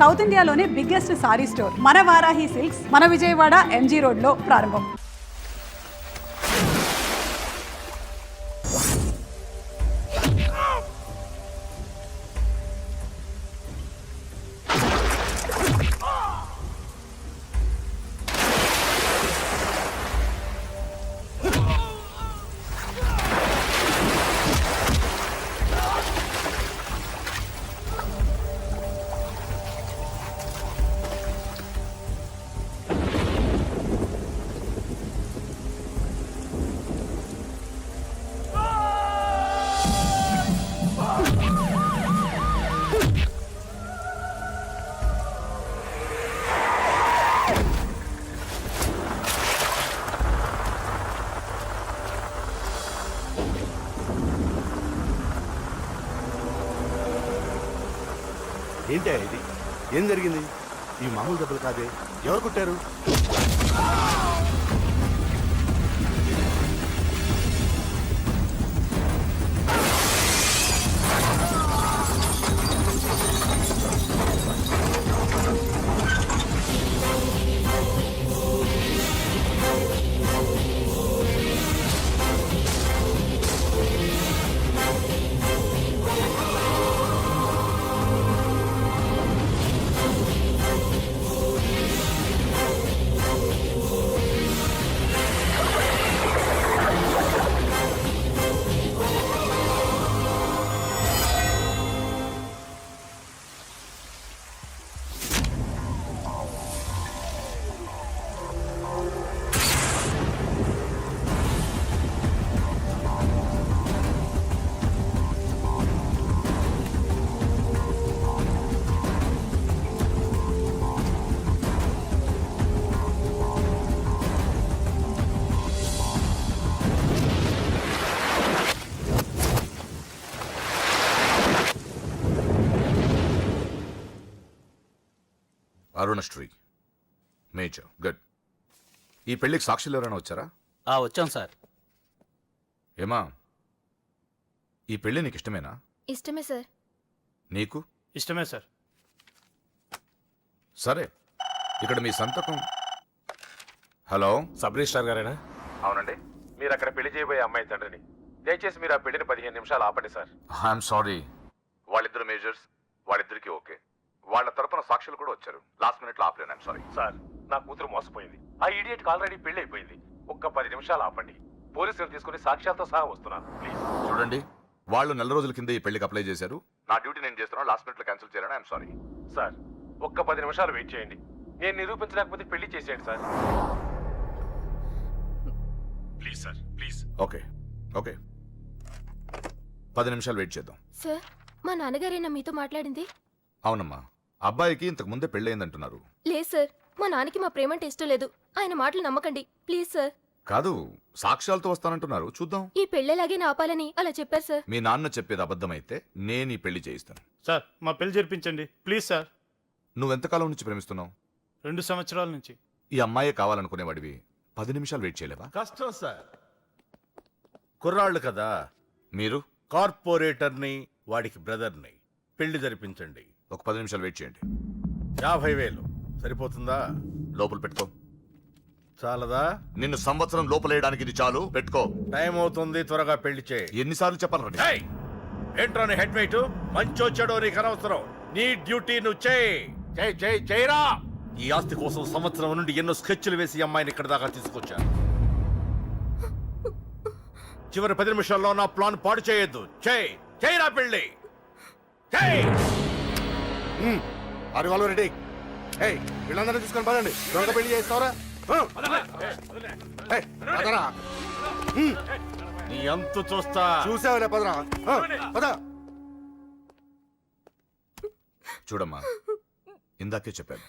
South ఇండియాలోనే biggest sorry store మన Varahi silks మన విజయవాడ ఎంజీ రోడ్లో ప్రారంభం. ఏంటి ఇది? ఏం జరిగింది? ఈ మామూలు దెబ్బలు కాదే, ఎవరు కొట్టారు? Arunasri major, good. ఈ పెళ్లికి సాక్షులు ఎవరైనా వచ్చారా? వచ్చాం సార్. ఏమా, ఈ పెళ్లి నీకు ఇష్టమేనా? ఇష్టమే సార్. నీకు? ఇష్టమే సార్. సరే, ఇక్కడ మీ సంతకం. హలో, సబ్ రిజిస్ట్రార్ గారేనా? అవునండి. మీరు అక్కడ పెళ్లి చేయబోయే అమ్మాయి తండ్రిని. దయచేసి మీరు ఆ పెళ్లిని 15 నిమిషాలు ఆపండి సార్. I'm sorry. వాళ్ళిద్దరు మేజర్స్, వాళ్ళిద్దరికి ఓకే. వాళ్ళ తరపున సాక్షులు కూడా వచ్చారు. లాస్ట్ మినిట్ లో ఆపలేను. I'm sorry. సార్, నా కూతురు మోసపోయింది. ఆ ఇడియట్కి ఆల్రెడీ పెళ్లి అయిపోయింది. ఒక్క 10 నిమిషాలు ఆపండి. పోలీసులు తీసుకుని సాక్ష్యాలతో సహా వస్తున్నాను, ప్లీజ్. చూడండి, వాళ్ళు నెల రోజుల కింద ఈ పెళ్లికి అప్లై చేశారు. నా డ్యూటీ నేను చేస్తున్నాను. లాస్ట్ మినిట్ లో క్యాన్సిల్ చేయాలని ఐఎమ్ సారీ. సార్, ఒక్క 10 నిమిషాలు వెయిట్ చేయండి. నేను నిరూపించలేకపోతే పెళ్లి చేసేయండి sir. Please sir, please. Okay okay, 10 నిమిషాలు వెయిట్ చేద్దాం. సార్, మా నాన్నగారేనా మీతో మాట్లాడింది? అవునమ్మా, అబ్బాయికి ఇంతకు ముందే పెళ్ళయిందంటున్నారు. లేదు సార్, మా నాన్నకి మా ప్రేమంటే ఇష్టం లేదు. ఆయన మాటలు నమ్మకండి ప్లీజ్ సార్. కాదు, సాక్ష్యాలతో వస్తానంటున్నారు. చూద్దాం. ఈ పెళ్ళేలాగే ఆపాలని అలా చెప్పారు సార్. మీ నాన్న చెప్పేది అబద్ధమైతే నేను ఈ పెళ్లి చేయిస్తాను. సార్, మా పెళ్లి జరిపించండి ప్లీజ్ సార్. నువ్వెంతకాలం నుంచి ప్రేమిస్తున్నావు? 2 సంవత్సరాల నుంచి. ఈ అమ్మాయే కావాలనుకునేవాడివి 10 నిమిషాలు వెయిట్ చేయలేవా? కష్టం సార్. కుర్రాళ్ళు కదా. మీరు కార్పొరేటర్ని, వాడికి బ్రదర్ని. పెళ్లి జరిపించండి. ఒక 10 నిమిషాలు వెయిట్ చేయండి. 50,000 సరిపోతుందా? లోపల పెట్టుకో. చాలదా? నిన్ను సంవత్సరం లోపలేయడానికి ఇది చాలు. పెట్టుకో. టైం అవుతుంది, త్వరగా పెళ్లి చేయి. ఎన్నిసార్లు చెప్పాలి? ఏయ్! ఏంట్రా నీ హెడ్ వెయిట్? మంచో చెడో నీకు అనవసరం. నీ డ్యూటీ నువ్వు చేయరా. ఈ ఆస్తి కోసం సంవత్సరం నుండి ఎన్నో స్కెచ్లు వేసి అమ్మాయిని ఇక్కడ దాకా తీసుకొచ్చాను. చివరి 10 నిమిషాల్లో నా ప్లాన్ పాడు చేయొద్దు. చేయరా పెళ్లి. ఆరు వాళ్ళు రెడీ. వీళ్ళందరినీ తీసుకొని పదండి. దొంగ పెళ్లి చేస్తావరా? నీ అంతు చూస్తా. చూసావులే, పదరా. పద. చూడమ్మా, ఇందాకే చెప్పాను,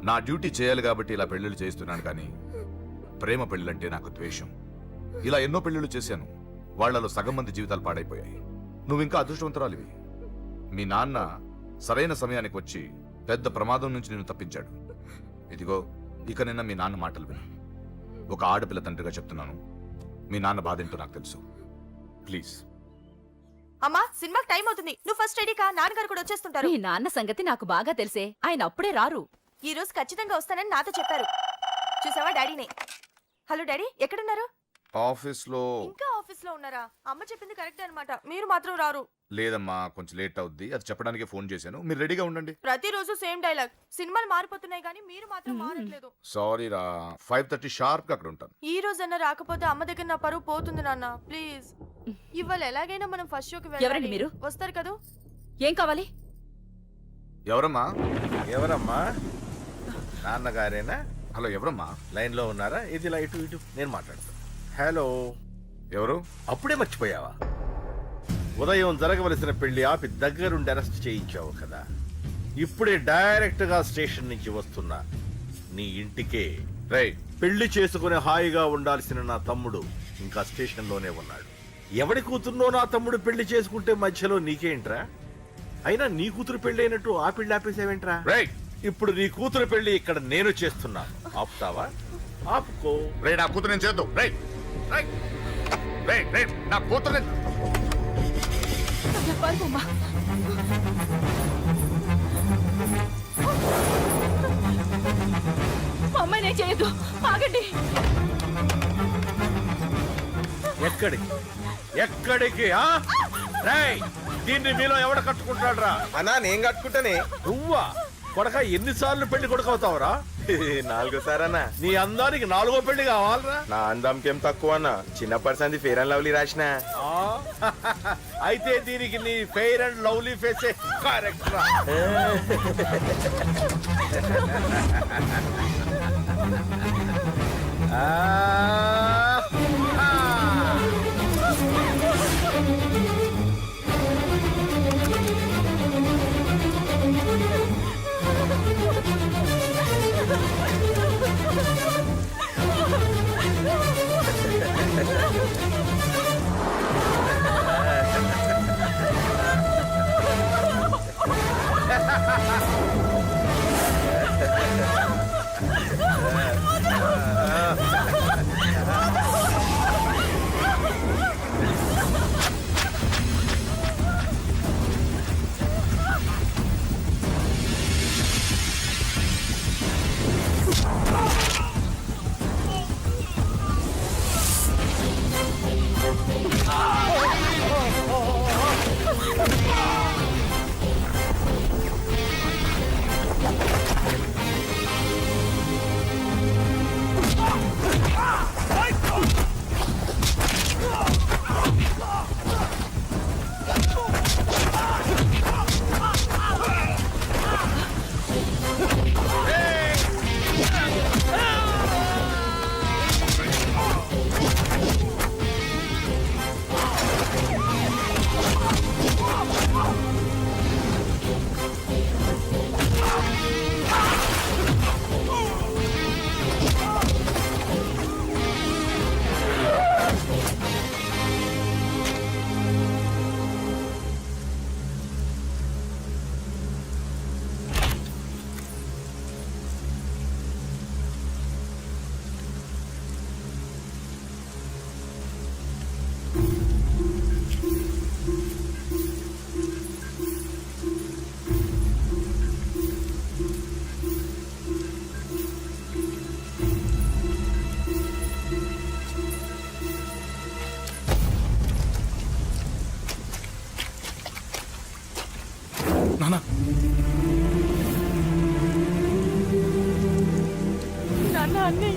నా డ్యూటీ చేయాలి కాబట్టి ఇలా పెళ్లిళ్ళు చేస్తున్నాను. కానీ ప్రేమ పెళ్ళంటే నాకు ద్వేషం. ఇలా ఎన్నో పెళ్లిళ్ళు చేశాను. వాళ్లలో సగం మంది జీవితాలు పాడైపోయాయి. నువ్వు ఇంకా అదృష్టవంతురాలివి. మీ నాన్న సరైన సమయానికి వచ్చి పెద్ద ప్రమాదం నుంచి నిన్ను తప్పించాడు. ఇదిగో, ఇక నిన్న మీ నాన్న మాటలు విను. ఒక ఆడపిల్ల తండ్రిగా చెప్తున్నాను, మీ నాన్న బాధ ఏంటో నాకు తెలుసు. ప్లీజ్ అమ్మా సినిమాకి టైం అవుతుంది, నువ్వు ఫస్ట్ రెడీ కా, నాన్నగారు కూడా వచ్చేస్తుంటారు. మీ నాన్న సంగతి నాకు బాగా తెలిసే, ఆయన అప్పుడే రారు. ఈ రోజు ఖచ్చితంగా వస్తానని నాతో చెప్పారు. చూసావా డాడీనే. హలో డాడీ, ఎక్కడున్నారు? ఆఫీస్ లో ఇంకా ఆఫీస్ లో ఉన్నారా? అమ్మ చెప్పింది కరెక్టే అన్నమాట, మీరు మాత్రం రారు. లేదమ్మా, కొంచెం లేట్ అవుద్ది. అది చెప్పడానికి ఫోన్ చేశాను. మీరు రెడీగా ఉండండి. ప్రతిరోజు సేమ్ డైలాగ్. సినిమాలు మారిపోతున్నాయి కానీ మీరు మాత్రం మారట్లేదు. సారీ రా, 5:30 షార్ప్ గా అక్కడ ఉంటాను. ఈ రోజన్నా రాకపోతే అమ్మ దగ్గర నా పరువు పోతుంది నాన్న, ప్లీజ్. ఇవాళ ఎలాగైనా మనం ఫస్ట్ షోకి ఎవరండి వెళ్ళాలి. మీరు? వస్తారు కదూ? ఏం కావాలి? ఎవరమ్మా? ఎవరమ్మా? నాన్నగారేనా? హలో, ఎవరమ్మా? లైన్ లో ఉన్నారా? ఇది లైట్ ఇటు నేను మాట్లాడతాను. హలో. ఎవరు? అప్పుడే మర్చిపోయావా? ఉదయం జరగవలసిన పెళ్లి ఆపి దగ్గరుండి అరెస్ట్ చేయించావు కదా. ఇప్పుడే డైరెక్ట్ గా స్టేషన్ నుంచి వస్తున్నా నీ ఇంటికే. రేయ్, పెళ్లి చేసుకుని హాయిగా ఉండాల్సిన నా తమ్ముడు ఇంకా స్టేషన్ లోనే ఉన్నాడు. ఎవడి కూతుర్నో నా తమ్ముడు పెళ్లి చేసుకుంటే మధ్యలో నీకేంట్రా? అయినా నీ కూతురు పెళ్లి అయినట్టు ఆ పెళ్లి ఆపేసావేంట్రా? రేయ్, ఇప్పుడు నీ కూతురు పెళ్లి ఇక్కడ నేను చేస్తున్నాను. ఆపుతావా? ఆపుకో. రేయ్, నా కూతురు నేను చేద్దాం. రేయ్ రేయ్ రేయ్ రేయ్, నా కూతురు పరువమ్మా. మా అమ్మాయినే చేయొద్దు, ఆగండి. ఎక్కడికి ఎక్కడికి? ఆ? రేయ్, దీన్ని మీలో ఎవడ కట్టుకుంటాడు రా? అన్నా నేను కట్టుకుంటానే. నువ్వా? కొడక ఎన్నిసార్లు పెళ్లి కొడుకవుతావురా? 4 సారన్నా. నీ అందానికి 4గో పెళ్లి కావాలరా? నా అందంకేం తక్కువ అన్న, చిన్నప్పటి సంది ఫేర్ అండ్ లవ్లీ రాసిన. ఆ? అయితే దీనికి నీ ఫెయిర్ అండ్ లవ్లీ ఫేసే కరెక్ట్ రా. ఆ? ఆ.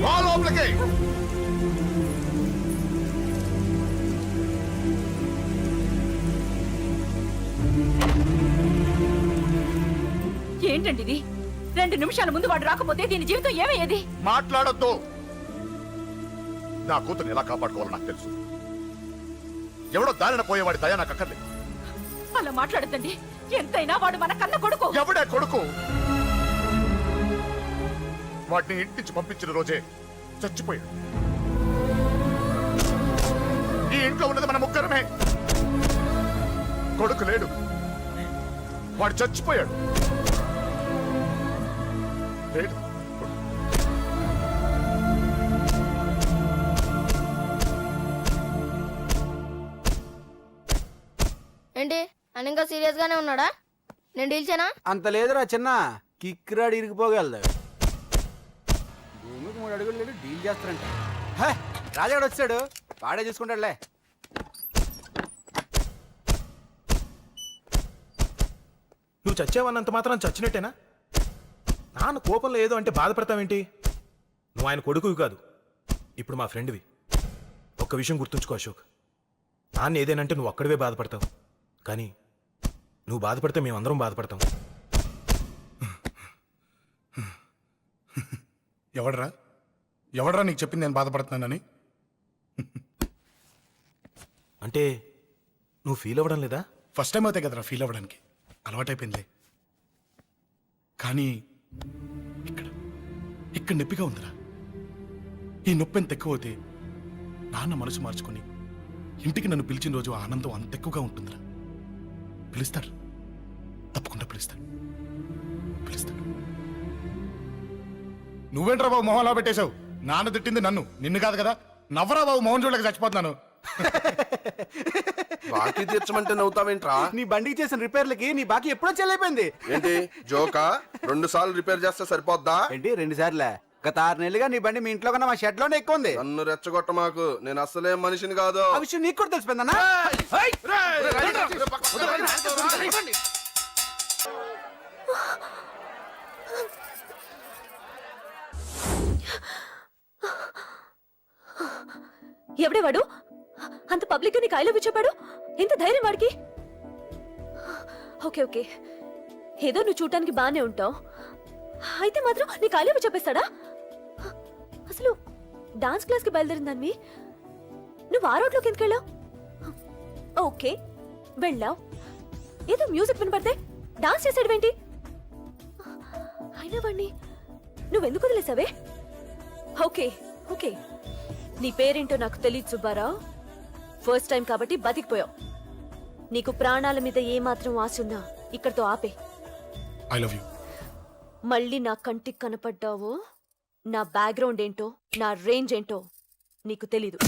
రా లోపలికి. ఏంటండి ఇది? 2 నిమిషాల ముందు వాడు రాకపోతే దీని జీవితం ఏమయ్యేది? మాట్లాడొద్దు. నా కూతురు ఎలా కాపాడుకోవాలో నాకు తెలుసు. ఎవడో దారిన పోయేవాడి దయ నాకు అక్కర్లేదు. అలా మాట్లాడద్దండి. ఎంతైనా వాడు మన కన్న కొడుకు. ఎవడే కొడుకు? వాటిని ఇంటి నుంచి పంపించిన రోజే చచ్చిపోయాడు. ఈ ఇంట్లో ఉన్నది మన ముగ్గురమే. కొడుకు లేడు, వాడు చచ్చిపోయాడు. లేడు. అని ఇంకా సీరియస్ గానే ఉన్నాడా? నేను డీల్ చేయనా? అంత లేదురా చిన్న కిక్రాడి ఇరిగిపోగలదు. భూమికి 3 అడుగులు లేదు డీల్ చేస్తారంట. హే, రాజాడు వచ్చాడు, వాడే చూసుకుంటాడులే. నువ్వు చచ్చావన్నంత మాత్రం చచ్చినట్టేనా? నాన్న కోపంలో ఏదో అంటే బాధపడతావేంటి? నువ్వు ఆయన కొడుకువి కాదు, ఇప్పుడు మా ఫ్రెండ్వి. ఒక్క విషయం గుర్తుంచుకో అశోక్, నాన్న ఏదేనంటే నువ్వు ఒక్కడివే బాధపడతావు, కానీ నువ్వు బాధపడితే మేమందరం బాధపడతాం. ఎవడరా నీకు చెప్పింది నేను బాధపడుతున్నానని? అంటే నువ్వు ఫీల్ అవ్వడం లేదా? ఫస్ట్ టైం అవుతాయి కదరా ఫీల్ అవ్వడానికి, అలవాటైపోయిందిలే. కానీ ఇక్కడ ఇక్కడ నొప్పిగా ఉందిరా. ఈ నొప్పి ఎంత ఎక్కువ అవుతే నాన్న మనసు మార్చుకొని ఇంటికి నన్ను పిలిచిన రోజు ఆనందం అంత ఎక్కువగా ఉంటుందిరా. పిలుస్తాడు, తప్పకుండా పిలుస్తాడు. నువ్వేంట్రా బాబు మొహం అలా పెట్టేశావు? నాన్న తిట్టింది నన్ను, నిన్ను కాదు కదా. నవ్వరా బాబు, మొహం చూడలేక చచ్చిపోతున్నాను. బాకీ తీర్చమంటే నవ్వుతావేంట్రా? నీ బండికి చేసిన రిపేర్లకి నీ బాకీ ఎప్పుడో చెల్లైపోయింది. ఏంటి జోకా? 2 సార్లు రిపేర్ చేస్తే సరిపోద్దా? ఏంటి 2 సార్లే? గత 6 నెలలుగా నీ బండి మీ ఇంట్లో కన్నా మా షెడ్ లోనే ఎక్కువ ఉంది. నన్ను రెచ్చగొట్ట మాకు, నేను అసలే మనిషిని కాదు. ఆ విషయం నీకు కూడా తెలిసిపోయిందన్నా? ఎవడే వాడు? అంత పబ్లిక్ గా నీకు ఐ లవ్ యూ చెప్పాడు? ఎంత ధైర్యం వాడికి? ఓకే ఓకే, ఏదో నువ్వు చూడటానికి బానే ఉంటావు, అయితే మాత్రం నీకు ఐ లవ్ యూ చెప్పేస్తాడా? అసలు డాన్స్ క్లాస్ కి బయలుదేరిందాన్ని నువ్వు ఆ రోడ్లోకి ఎందుకు వెళ్ళావు? ఓకే వెళ్ళావు, ఏదో మ్యూజిక్ వినపడితే డాన్స్ చేసాడువేంటి? అయినా వాడిని నువ్వెందుకు వదిలేసావే? ఓకే ఓకే, నీ పేరేంటో నాకు తెలియదు సుబ్బారావు. ఫస్ట్ టైం కాబట్టి బతికిపోయావు. నీకు ప్రాణాల మీద ఏమాత్రం ఆశ ఉన్నా ఇక్కడితో ఆపే. I love you. మళ్ళీ నా కంటికి కనపడ్డావో నా బ్యాక్గ్రౌండ్ ఏంటో, నా రేంజ్ ఏంటో నీకు తెలీదు.